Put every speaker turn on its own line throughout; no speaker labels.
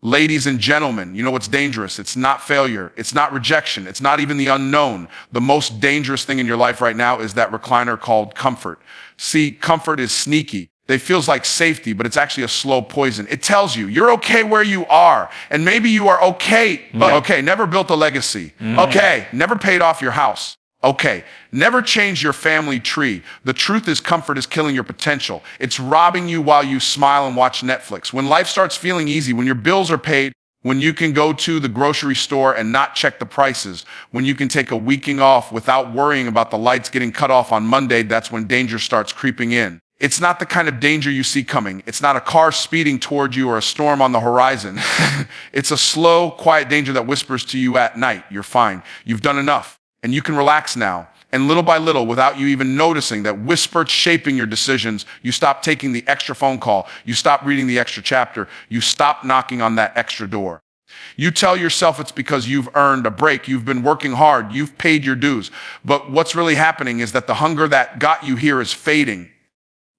Ladies and gentlemen, you know what's dangerous? It's not failure. It's not rejection. It's not even the unknown. The most dangerous thing in your life right now is that recliner called comfort. See, comfort is sneaky. It feels like safety, but it's actually a slow poison. It tells you, you're okay where you are. And maybe you are okay, but okay, never built a legacy. Okay, never paid off your house. Okay, never change your family tree. The truth is comfort is killing your potential. It's robbing you while you smile and watch Netflix. When life starts feeling easy, when your bills are paid, when you can go to the grocery store and not check the prices, when you can take a weekend off without worrying about the lights getting cut off on Monday, that's when danger starts creeping in. It's not the kind of danger you see coming. It's not a car speeding toward you or a storm on the horizon. It's a slow, quiet danger that whispers to you at night, you're fine, you've done enough, and you can relax now. And little by little, without you even noticing, that whisper shaping your decisions, you stop taking the extra phone call, you stop reading the extra chapter, you stop knocking on that extra door. You tell yourself it's because you've earned a break, you've been working hard, you've paid your dues. But what's really happening is that the hunger that got you here is fading.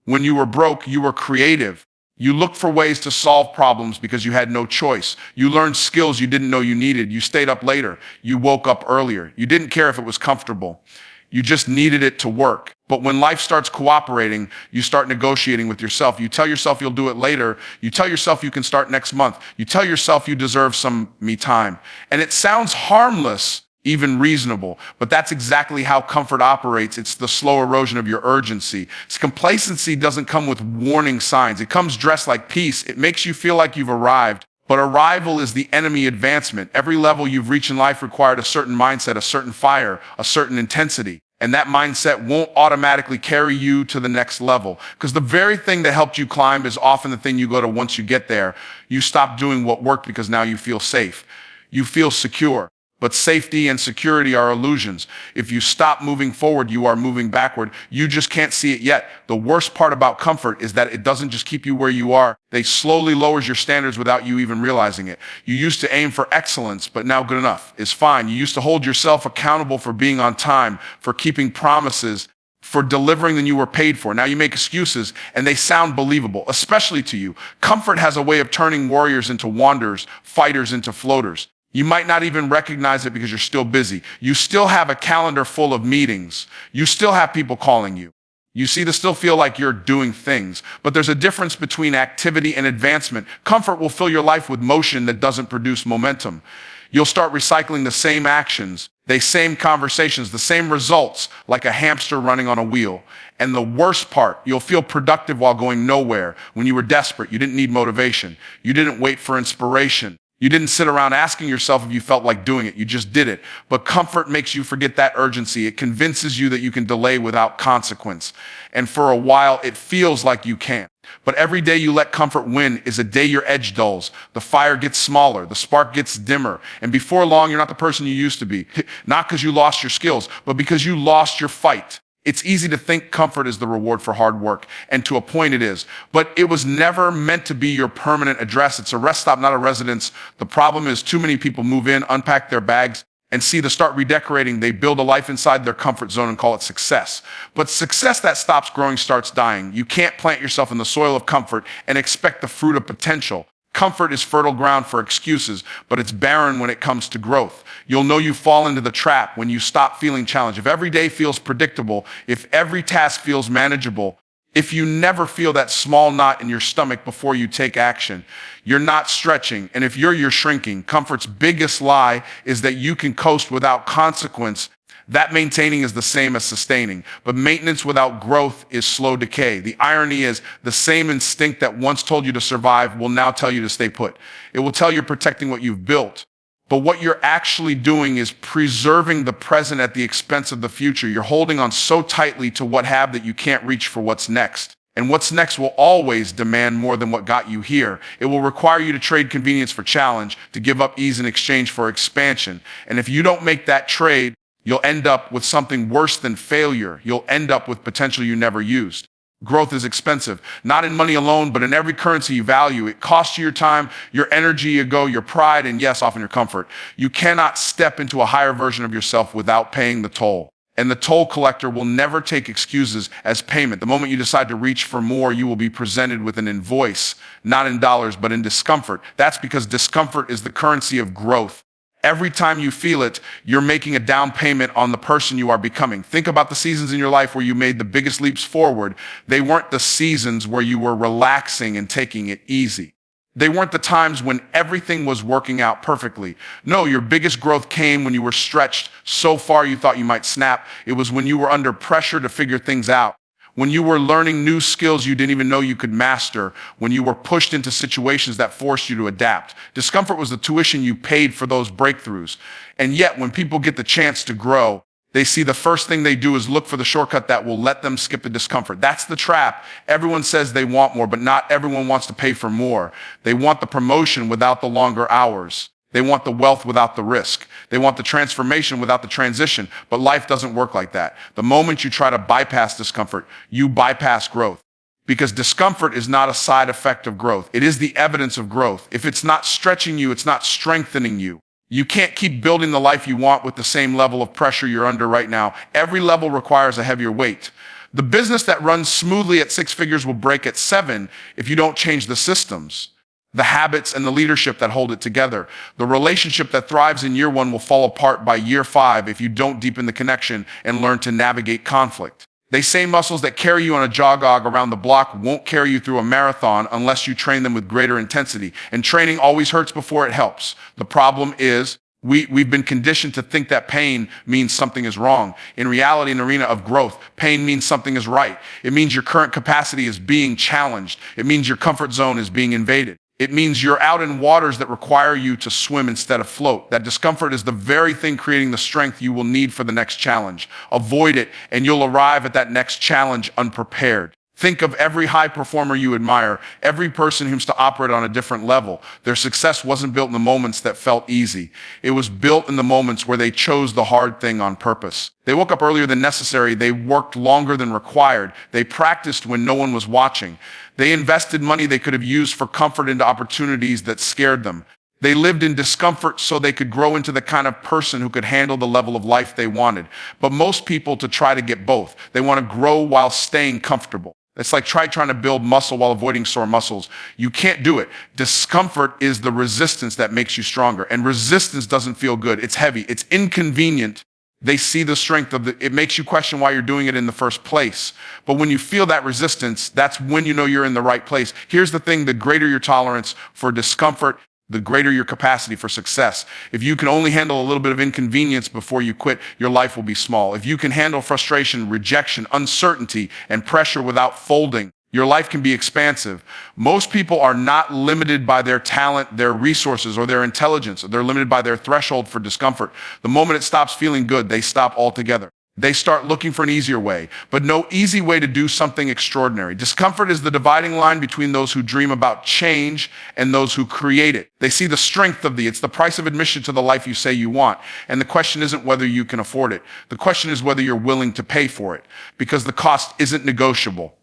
When you were broke, you were creative. You looked for ways to solve problems because you had no choice. You learned skills you didn't know you needed. You stayed up later. You woke up earlier. You didn't care if it was comfortable. You just needed it to work. But when life starts cooperating, you start negotiating with yourself. You tell yourself you'll do it later. You tell yourself you can start next month. You tell yourself you deserve some me time. And it sounds harmless, even reasonable, but that's exactly how comfort operates. It's the slow erosion of your urgency. Complacency doesn't come with warning signs. It comes dressed like peace. It makes you feel like you've arrived, but arrival is the enemy advancement. Every level you've reached in life required a certain mindset, a certain fire, a certain intensity. And that mindset won't automatically carry you to the next level, because the very thing that helped you climb is often the thing you go to once you get there. You stop doing what worked because now you feel safe. You feel secure. But safety and security are illusions. If you stop moving forward, you are moving backward. You just can't see it yet. The worst part about comfort is that it doesn't just keep you where you are. They slowly lowers your standards without you even realizing it. You used to aim for excellence, but now good enough is fine. You used to hold yourself accountable for being on time, for keeping promises, for delivering than you were paid for. Now you make excuses and they sound believable, especially to you. Comfort has a way of turning warriors into wanderers, fighters into floaters. You might not even recognize it because you're still busy. You still have a calendar full of meetings. You still have people calling you. You see, to still feel like you're doing things. But there's a difference between activity and advancement. Comfort will fill your life with motion that doesn't produce momentum. You'll start recycling the same actions, the same conversations, the same results, like a hamster running on a wheel. And the worst part, you'll feel productive while going nowhere. When you were desperate, you didn't need motivation. You didn't wait for inspiration. You didn't sit around asking yourself if you felt like doing it. You just did it. But comfort makes you forget that urgency. It convinces you that you can delay without consequence. And for a while, it feels like you can. But every day you let comfort win is a day your edge dulls. The fire gets smaller. The spark gets dimmer. And before long, you're not the person you used to be. Not because you lost your skills, but because you lost your fight. It's easy to think comfort is the reward for hard work, and to a point it is. But it was never meant to be your permanent address. It's a rest stop, not a residence. The problem is too many people move in, unpack their bags, and to start redecorating. They build a life inside their comfort zone and call it success. But success that stops growing starts dying. You can't plant yourself in the soil of comfort and expect the fruit of potential. Comfort is fertile ground for excuses, but it's barren when it comes to growth. You'll know you fall into the trap when you stop feeling challenged. If every day feels predictable, if every task feels manageable, if you never feel that small knot in your stomach before you take action, you're not stretching. And if you're shrinking. Comfort's biggest lie is that you can coast without consequence. That maintaining is the same as sustaining, but maintenance without growth is slow decay. The irony is the same instinct that once told you to survive will now tell you to stay put. It will tell you protecting what you've built, but what you're actually doing is preserving the present at the expense of the future. You're holding on so tightly to what have that you can't reach for what's next. And what's next will always demand more than what got you here. It will require you to trade convenience for challenge, to give up ease in exchange for expansion. And if you don't make that trade, you'll end up with something worse than failure. You'll end up with potential you never used. Growth is expensive, not in money alone, but in every currency you value. It costs you your time, your energy, your pride, and yes, often your comfort. You cannot step into a higher version of yourself without paying the toll. And the toll collector will never take excuses as payment. The moment you decide to reach for more, you will be presented with an invoice, not in dollars, but in discomfort. That's because discomfort is the currency of growth. Every time you feel it, you're making a down payment on the person you are becoming. Think about the seasons in your life where you made the biggest leaps forward. They weren't the seasons where you were relaxing and taking it easy. They weren't the times when everything was working out perfectly. No, your biggest growth came when you were stretched so far you thought you might snap. It was when you were under pressure to figure things out, when you were learning new skills you didn't even know you could master, when you were pushed into situations that forced you to adapt. Discomfort was the tuition you paid for those breakthroughs. And yet, when people get the chance to grow, they see the first thing they do is look for the shortcut that will let them skip the discomfort. That's the trap. Everyone says they want more, but not everyone wants to pay for more. They want the promotion without the longer hours. They want the wealth without the risk. They want the transformation without the transition. But life doesn't work like that. The moment you try to bypass discomfort, you bypass growth. Because discomfort is not a side effect of growth. It is the evidence of growth. If it's not stretching you, it's not strengthening you. You can't keep building the life you want with the same level of pressure you're under right now. Every level requires a heavier weight. The business that runs smoothly at 6 figures will break at 7 if you don't change the systems, the habits, and the leadership that hold it together. The relationship that thrives in year 1 will fall apart by year 5 if you don't deepen the connection and learn to navigate conflict. They say muscles that carry you on a jog around the block won't carry you through a marathon unless you train them with greater intensity. And training always hurts before it helps. The problem is we've been conditioned to think that pain means something is wrong. In reality, in the arena of growth, pain means something is right. It means your current capacity is being challenged. It means your comfort zone is being invaded. It means you're out in waters that require you to swim instead of float. That discomfort is the very thing creating the strength you will need for the next challenge. Avoid it, and you'll arrive at that next challenge unprepared. Think of every high performer you admire, every person who seems to operate on a different level. Their success wasn't built in the moments that felt easy. It was built in the moments where they chose the hard thing on purpose. They woke up earlier than necessary. They worked longer than required. They practiced when no one was watching. They invested money they could have used for comfort into opportunities that scared them. They lived in discomfort so they could grow into the kind of person who could handle the level of life they wanted. But most people try to get both. They want to grow while staying comfortable. It's like trying to build muscle while avoiding sore muscles. You can't do it. Discomfort is the resistance that makes you stronger. And resistance doesn't feel good. It's heavy. It's inconvenient. They see the strength of it makes you question why you're doing it in the first place. But when you feel that resistance, that's when you know you're in the right place. Here's the thing, the greater your tolerance for discomfort, the greater your capacity for success. If you can only handle a little bit of inconvenience before you quit, your life will be small. If you can handle frustration, rejection, uncertainty, and pressure without folding, your life can be expansive. Most people are not limited by their talent, their resources, or their intelligence. They're limited by their threshold for discomfort. The moment it stops feeling good, they stop altogether. They start looking for an easier way, but no easy way to do something extraordinary. Discomfort is the dividing line between those who dream about change and those who create it. They see the strength of it's the price of admission to the life you say you want. And the question isn't whether you can afford it. The question is whether you're willing to pay for it, because the cost isn't negotiable.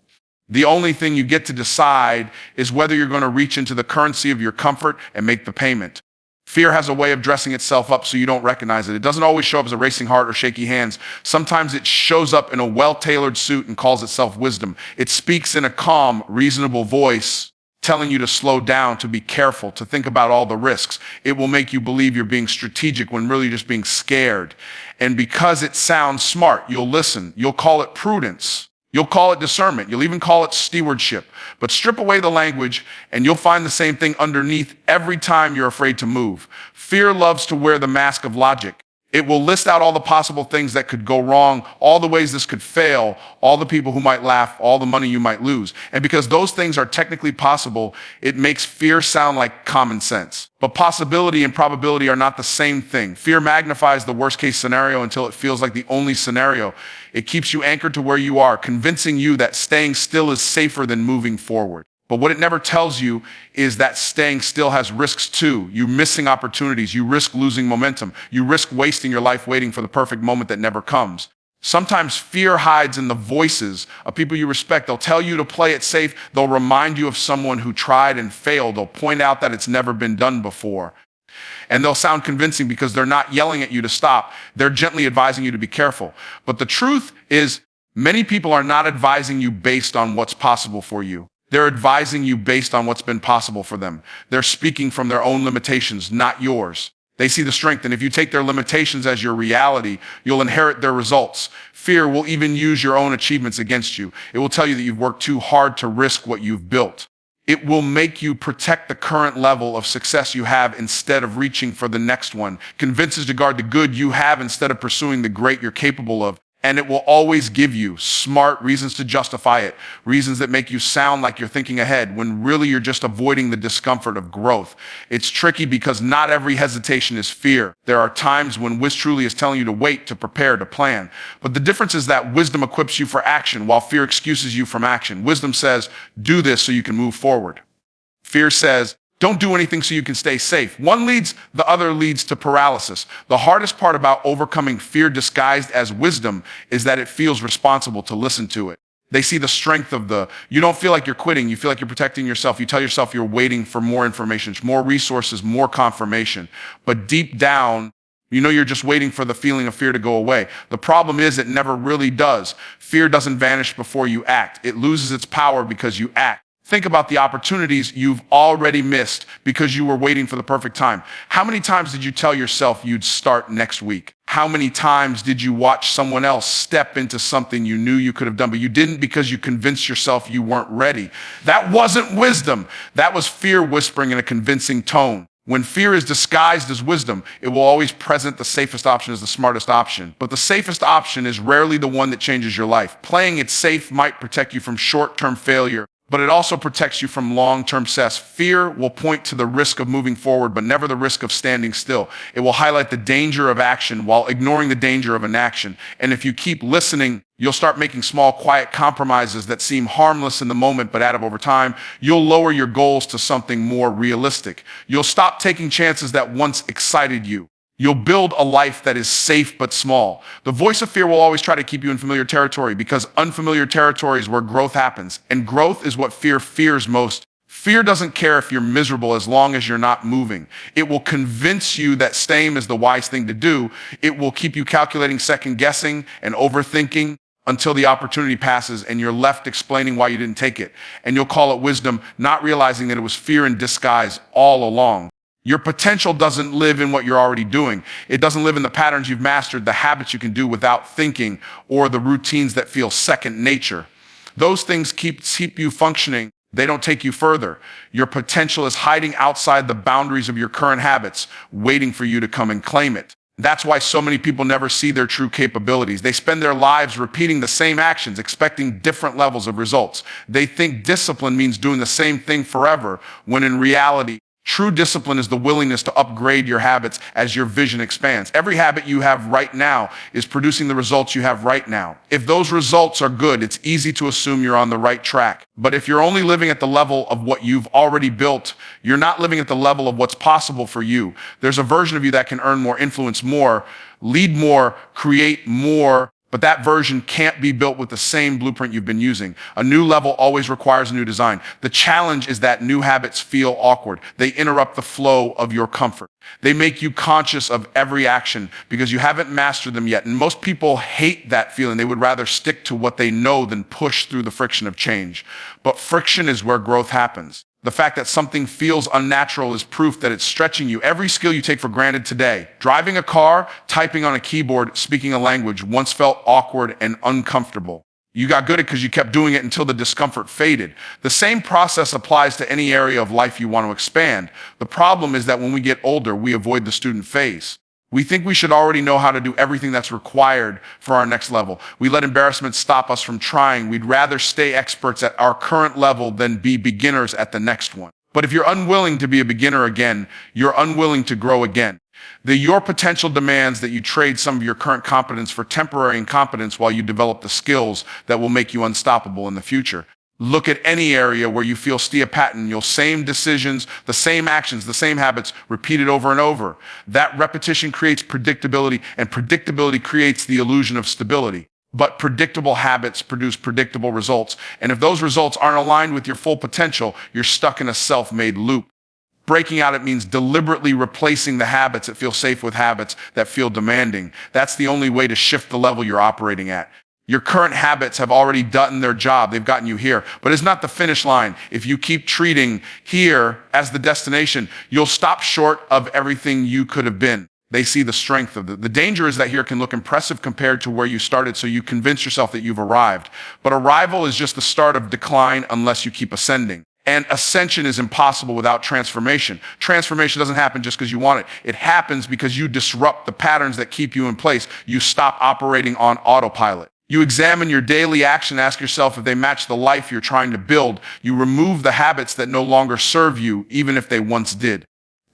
The only thing you get to decide is whether you're going to reach into the currency of your comfort and make the payment. Fear has a way of dressing itself up so you don't recognize it. It doesn't always show up as a racing heart or shaky hands. Sometimes it shows up in a well-tailored suit and calls itself wisdom. It speaks in a calm, reasonable voice, telling you to slow down, to be careful, to think about all the risks. It will make you believe you're being strategic when really just being scared. And because it sounds smart, you'll listen. You'll call it prudence. You'll call it discernment. You'll even call it stewardship. But strip away the language and you'll find the same thing underneath every time you're afraid to move. Fear loves to wear the mask of logic. It will list out all the possible things that could go wrong, all the ways this could fail, all the people who might laugh, all the money you might lose. And because those things are technically possible, it makes fear sound like common sense. But possibility and probability are not the same thing. Fear magnifies the worst case scenario until it feels like the only scenario. It keeps you anchored to where you are, convincing you that staying still is safer than moving forward. But what it never tells you is that staying still has risks too. You're missing opportunities. You risk losing momentum. You risk wasting your life waiting for the perfect moment that never comes. Sometimes fear hides in the voices of people you respect. They'll tell you to play it safe. They'll remind you of someone who tried and failed. They'll point out that it's never been done before. And they'll sound convincing because they're not yelling at you to stop. They're gently advising you to be careful. But the truth is, many people are not advising you based on what's possible for you. They're advising you based on what's been possible for them. They're speaking from their own limitations, not yours. They see the strength, and if you take their limitations as your reality, you'll inherit their results. Fear will even use your own achievements against you. It will tell you that you've worked too hard to risk what you've built. It will make you protect the current level of success you have instead of reaching for the next one. Convinces to guard the good you have instead of pursuing the great you're capable of. And it will always give you smart reasons to justify it, reasons that make you sound like you're thinking ahead when really you're just avoiding the discomfort of growth. It's tricky because not every hesitation is fear. There are times when wisdom truly is telling you to wait, to prepare, to plan. But the difference is that wisdom equips you for action while fear excuses you from action. Wisdom says, do this so you can move forward. Fear says, don't do anything so you can stay safe. One leads, the other leads to paralysis. The hardest part about overcoming fear disguised as wisdom is that it feels responsible to listen to it. They see the strength of you don't feel like you're quitting. You feel like you're protecting yourself. You tell yourself you're waiting for more information, more resources, more confirmation. But deep down, you know you're just waiting for the feeling of fear to go away. The problem is it never really does. Fear doesn't vanish before you act. It loses its power because you act. Think about the opportunities you've already missed because you were waiting for the perfect time. How many times did you tell yourself you'd start next week? How many times did you watch someone else step into something you knew you could have done, but you didn't because you convinced yourself you weren't ready? That wasn't wisdom. That was fear whispering in a convincing tone. When fear is disguised as wisdom, it will always present the safest option as the smartest option. But the safest option is rarely the one that changes your life. Playing it safe might protect you from short-term failure, but it also protects you from long-term success. Fear will point to the risk of moving forward, but never the risk of standing still. It will highlight the danger of action while ignoring the danger of inaction. And if you keep listening, you'll start making small, quiet compromises that seem harmless in the moment, but add up over time. You'll lower your goals to something more realistic. You'll stop taking chances that once excited you. You'll build a life that is safe but small. The voice of fear will always try to keep you in familiar territory because unfamiliar territory is where growth happens, and growth is what fear fears most. Fear doesn't care if you're miserable as long as you're not moving. It will convince you that staying is the wise thing to do. It will keep you calculating, second guessing, and overthinking until the opportunity passes and you're left explaining why you didn't take it. And you'll call it wisdom, not realizing that it was fear in disguise all along. Your potential doesn't live in what you're already doing. It doesn't live in the patterns you've mastered, the habits you can do without thinking, or the routines that feel second nature. Those things keep you functioning. They don't take you further. Your potential is hiding outside the boundaries of your current habits, waiting for you to come and claim it. That's why so many people never see their true capabilities. They spend their lives repeating the same actions, expecting different levels of results. They think discipline means doing the same thing forever, when in reality, true discipline is the willingness to upgrade your habits as your vision expands. Every habit you have right now is producing the results you have right now. If those results are good, it's easy to assume you're on the right track. But if you're only living at the level of what you've already built, you're not living at the level of what's possible for you. There's a version of you that can earn more, influence more, lead more, create more, but that version can't be built with the same blueprint you've been using. A new level always requires a new design. The challenge is that new habits feel awkward. They interrupt the flow of your comfort. They make you conscious of every action because you haven't mastered them yet. And most people hate that feeling. They would rather stick to what they know than push through the friction of change. But friction is where growth happens. The fact that something feels unnatural is proof that it's stretching you. Every skill you take for granted today, driving a car, typing on a keyboard, speaking a language, once felt awkward and uncomfortable. You got good at it because you kept doing it until the discomfort faded. The same process applies to any area of life you want to expand. The problem is that when we get older, we avoid the student phase. We think we should already know how to do everything that's required for our next level. We let embarrassment stop us from trying. We'd rather stay experts at our current level than be beginners at the next one. But if you're unwilling to be a beginner again, you're unwilling to grow again. Your potential demands that you trade some of your current competence for temporary incompetence while you develop the skills that will make you unstoppable in the future. Look at any area where you feel a pattern, your same decisions, the same actions, the same habits repeated over and over. That repetition creates predictability, and predictability creates the illusion of stability. But predictable habits produce predictable results. And if those results aren't aligned with your full potential, you're stuck in a self-made loop. Breaking out, it means deliberately replacing the habits that feel safe with habits that feel demanding. That's the only way to shift the level you're operating at. Your current habits have already done their job. They've gotten you here, but it's not the finish line. If you keep treating here as the destination, you'll stop short of everything you could have been. They see the strength of it. The danger is that here can look impressive compared to where you started, so you convince yourself that you've arrived. But arrival is just the start of decline unless you keep ascending. And ascension is impossible without transformation. Transformation doesn't happen just because you want it. It happens because you disrupt the patterns that keep you in place. You stop operating on autopilot. You examine your daily action, ask yourself if they match the life you're trying to build. You remove the habits that no longer serve you, even if they once did.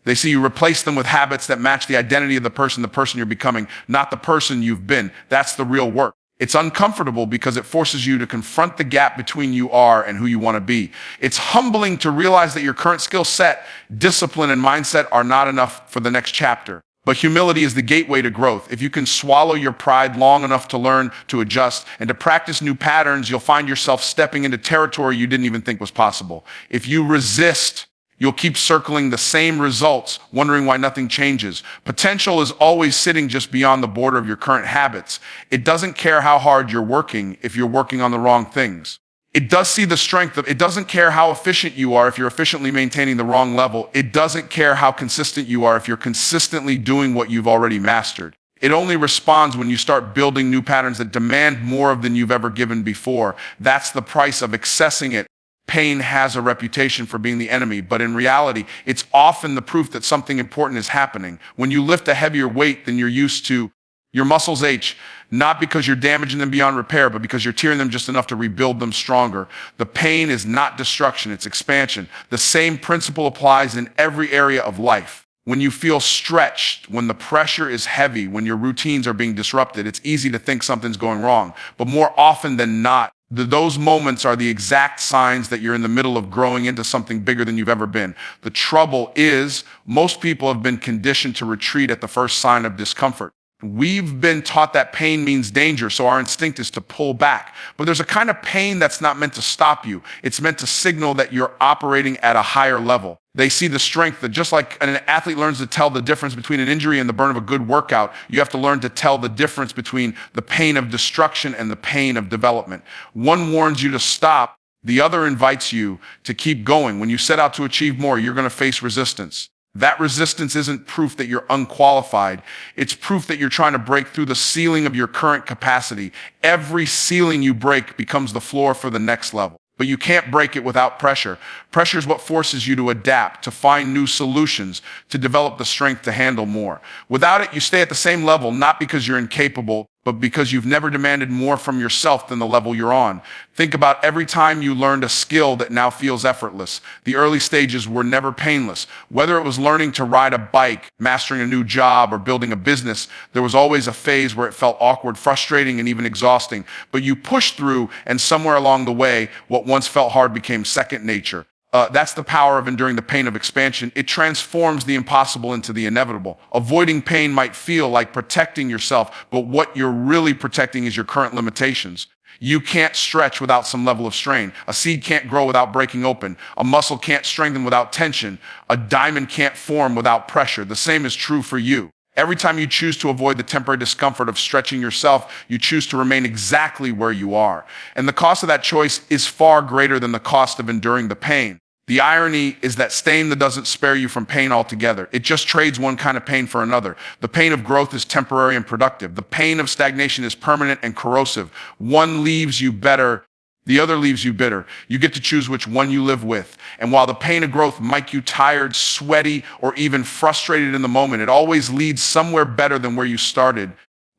They see you replace them with habits that match the identity of the person you're becoming, not the person you've been. That's the real work. It's uncomfortable because it forces you to confront the gap between you are and who you want to be. It's humbling to realize that your current skill set, discipline, and mindset are not enough for the next chapter. But humility is the gateway to growth. If you can swallow your pride long enough to learn to adjust and to practice new patterns, you'll find yourself stepping into territory you didn't even think was possible. If you resist, you'll keep circling the same results, wondering why nothing changes. Potential is always sitting just beyond the border of your current habits. It doesn't care how hard you're working if you're working on the wrong things. It does see the strength of it. Doesn't care how efficient you are if you're efficiently maintaining the wrong level. It doesn't care how consistent you are if you're consistently doing what you've already mastered. It only responds when you start building new patterns that demand more than you've ever given before. That's the price of accessing it. Pain has a reputation for being the enemy, but in reality, it's often the proof that something important is happening. When you lift a heavier weight than you're used to, your muscles ache, not because you're damaging them beyond repair, but because you're tearing them just enough to rebuild them stronger. The pain is not destruction, it's expansion. The same principle applies in every area of life. When you feel stretched, when the pressure is heavy, when your routines are being disrupted, it's easy to think something's going wrong. But more often than not, those moments are the exact signs that you're in the middle of growing into something bigger than you've ever been. The trouble is, most people have been conditioned to retreat at the first sign of discomfort. We've been taught that pain means danger, so our instinct is to pull back. But there's a kind of pain that's not meant to stop you. It's meant to signal that you're operating at a higher level. They see the strength that just like an athlete learns to tell the difference between an injury and the burn of a good workout, you have to learn to tell the difference between the pain of destruction and the pain of development. One warns you to stop, the other invites you to keep going. When you set out to achieve more, you're going to face resistance. That resistance isn't proof that you're unqualified. It's proof that you're trying to break through the ceiling of your current capacity. Every ceiling you break becomes the floor for the next level. But you can't break it without pressure. Pressure is what forces you to adapt, to find new solutions, to develop the strength to handle more. Without it, you stay at the same level, not because you're incapable, but because you've never demanded more from yourself than the level you're on. Think about every time you learned a skill that now feels effortless. The early stages were never painless. Whether it was learning to ride a bike, mastering a new job, or building a business, there was always a phase where it felt awkward, frustrating, and even exhausting. But you pushed through, and somewhere along the way, what once felt hard became second nature. That's the power of enduring the pain of expansion. It transforms the impossible into the inevitable. Avoiding pain might feel like protecting yourself, but what you're really protecting is your current limitations. You can't stretch without some level of strain. A seed can't grow without breaking open. A muscle can't strengthen without tension. A diamond can't form without pressure. The same is true for you. Every time you choose to avoid the temporary discomfort of stretching yourself, you choose to remain exactly where you are. And the cost of that choice is far greater than the cost of enduring the pain. The irony is that staying doesn't spare you from pain altogether. It just trades one kind of pain for another. The pain of growth is temporary and productive. The pain of stagnation is permanent and corrosive. One leaves you better, the other leaves you bitter. You get to choose which one you live with. And while the pain of growth might make you tired, sweaty, or even frustrated in the moment, it always leads somewhere better than where you started.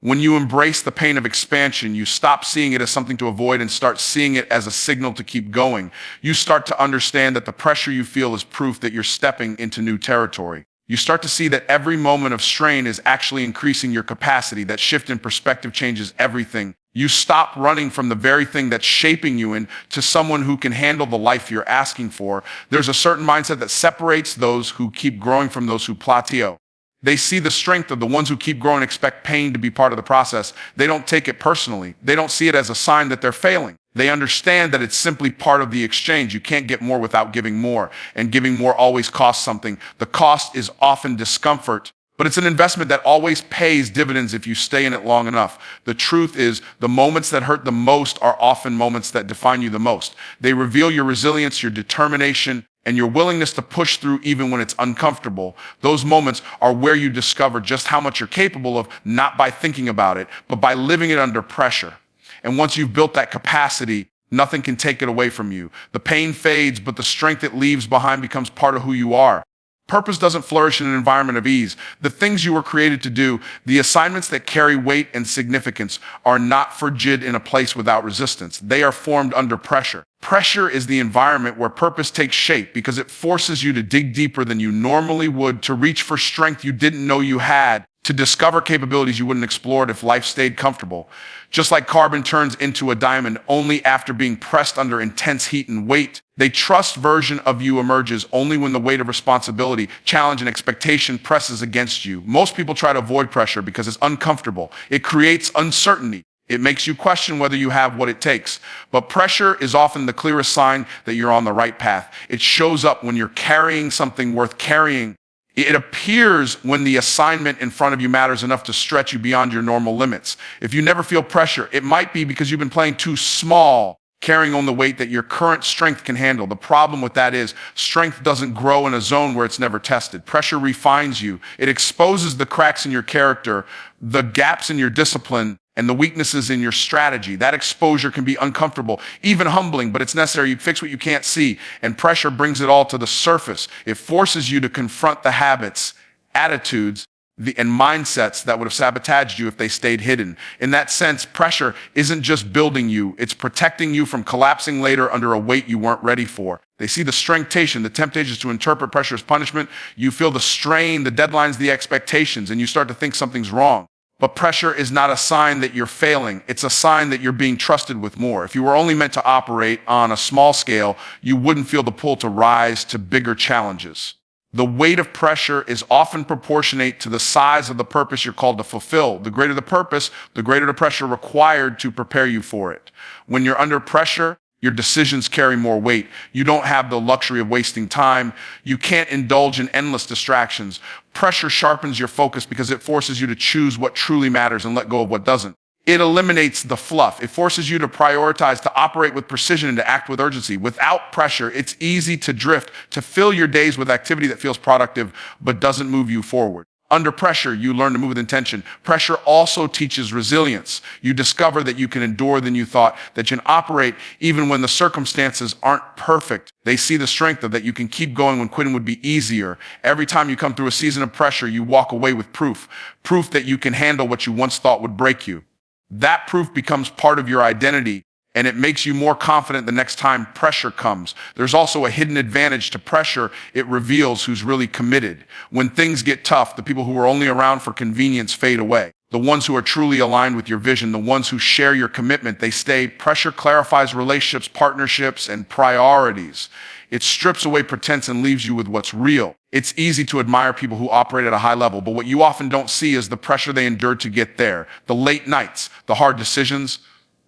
When you embrace the pain of expansion, you stop seeing it as something to avoid and start seeing it as a signal to keep going. You start to understand that the pressure you feel is proof that you're stepping into new territory. You start to see that every moment of strain is actually increasing your capacity. That shift in perspective changes everything. You stop running from the very thing that's shaping you into someone who can handle the life you're asking for. There's a certain mindset that separates those who keep growing from those who plateau. They see the strength of the ones who keep growing, expect pain to be part of the process. They don't take it personally. They don't see it as a sign that they're failing. They understand that it's simply part of the exchange. You can't get more without giving more, and giving more always costs something. The cost is often discomfort, but it's an investment that always pays dividends if you stay in it long enough. The truth is, the moments that hurt the most are often moments that define you the most. They reveal your resilience, your determination, and your willingness to push through even when it's uncomfortable. Those moments are where you discover just how much you're capable of, not by thinking about it, but by living it under pressure. And once you've built that capacity, nothing can take it away from you. The pain fades, but the strength it leaves behind becomes part of who you are. Purpose doesn't flourish in an environment of ease. The things you were created to do, the assignments that carry weight and significance, are not frigid in a place without resistance. They are formed under pressure. Pressure is the environment where purpose takes shape because it forces you to dig deeper than you normally would, to reach for strength you didn't know you had, to discover capabilities you wouldn't explore if life stayed comfortable. Just like carbon turns into a diamond only after being pressed under intense heat and weight, the trust version of you emerges only when the weight of responsibility, challenge, and expectation presses against you. Most people try to avoid pressure because it's uncomfortable. It creates uncertainty. It makes you question whether you have what it takes. But pressure is often the clearest sign that you're on the right path. It shows up when you're carrying something worth carrying. It appears when the assignment in front of you matters enough to stretch you beyond your normal limits. If you never feel pressure, it might be because you've been playing too small, carrying on the weight that your current strength can handle. The problem with that is strength doesn't grow in a zone where it's never tested. Pressure refines you. It exposes the cracks in your character, the gaps in your discipline, and the weaknesses in your strategy. That exposure can be uncomfortable, even humbling, but it's necessary. You fix what you can't see, and pressure brings it all to the surface. It forces you to confront the habits, attitudes, and mindsets that would have sabotaged you if they stayed hidden. In that sense, pressure isn't just building you, it's protecting you from collapsing later under a weight you weren't ready for. They see the temptation to interpret pressure as punishment. You feel the strain, the deadlines, the expectations, and you start to think something's wrong. But pressure is not a sign that you're failing. It's a sign that you're being trusted with more. If you were only meant to operate on a small scale, you wouldn't feel the pull to rise to bigger challenges. The weight of pressure is often proportionate to the size of the purpose you're called to fulfill. The greater the purpose, the greater the pressure required to prepare you for it. When you're under pressure, your decisions carry more weight. You don't have the luxury of wasting time. You can't indulge in endless distractions. Pressure sharpens your focus because it forces you to choose what truly matters and let go of what doesn't. It eliminates the fluff. It forces you to prioritize, to operate with precision, and to act with urgency. Without pressure, it's easy to drift, to fill your days with activity that feels productive but doesn't move you forward. Under pressure, you learn to move with intention. Pressure also teaches resilience. You discover that you can endure than you thought, that you can operate even when the circumstances aren't perfect. They see the strength of that you can keep going when quitting would be easier. Every time you come through a season of pressure, you walk away with proof that you can handle what you once thought would break you. That proof becomes part of your identity, and it makes you more confident the next time pressure comes. There's also a hidden advantage to pressure. It reveals who's really committed. When things get tough, the people who are only around for convenience fade away. The ones who are truly aligned with your vision, the ones who share your commitment, they stay. Pressure clarifies relationships, partnerships, and priorities. It strips away pretense and leaves you with what's real. It's easy to admire people who operate at a high level, but what you often don't see is the pressure they endured to get there. The late nights, the hard decisions,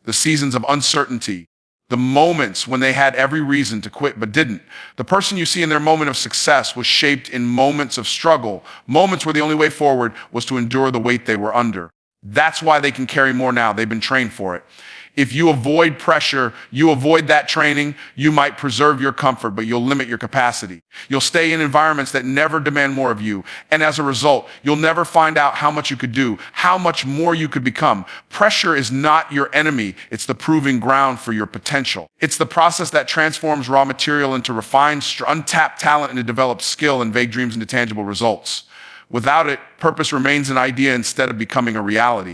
the seasons of uncertainty, the moments when they had every reason to quit but didn't. The person you see in their moment of success was shaped in moments of struggle, moments where the only way forward was to endure the weight they were under. That's why they can carry more now. They've been trained for it. If you avoid pressure, you avoid that training, you might preserve your comfort, but you'll limit your capacity. You'll stay in environments that never demand more of you. And as a result, you'll never find out how much you could do, how much more you could become. Pressure is not your enemy. It's the proving ground for your potential. It's the process that transforms raw material into refined, untapped talent, into developed skill, and vague dreams into tangible results. Without it, purpose remains an idea instead of becoming a reality.